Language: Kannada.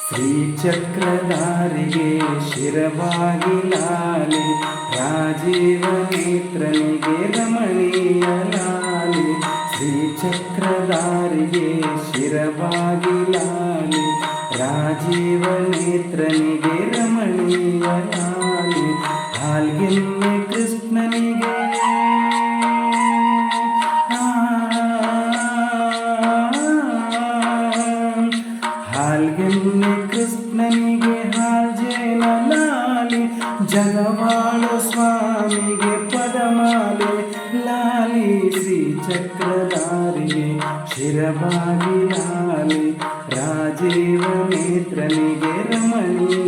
ಶ್ರೀಚಕ್ರಧಾರಿಗೆ ಶಿರವಾಗಿ ಲಾಲಿ, ರಾಜೀವ ನೇತ್ರನಿಗೆ ರಮಣೀಯ ಲಾಲಿ. ಶ್ರೀಚಕ್ರಧಾರಿಗೆ ಶಿರವಾಗಿ ಲಾಲಿ, ರಾಜೀವ ನೇತ್ರನಿಗೆ ರಮಣೀಯ ಲಾಲಿ. ಹಾಲ್ಗೆನ್ನೆ ಕೃಷ್ಣನಿಗೆ ಹಾಲ್ಗೆನ್ನೆ ಕೃಷ್ಣನಿಗೆ ಹಾಲ್ಜೇನ ಲಾಲಿ, ಜಗವಾಳು ಸ್ವಾಮಿಗೆ ಪದಮಾಲೆ ಲಾಲಿ. ಶ್ರೀಚಕ್ರಧಾರಿಗೆ ಶಿರವಾಗಿ ಲಾಲಿ, ರಾಜೀವ ನೇತ್ರನಿಗೆ ರಮಣೀಯ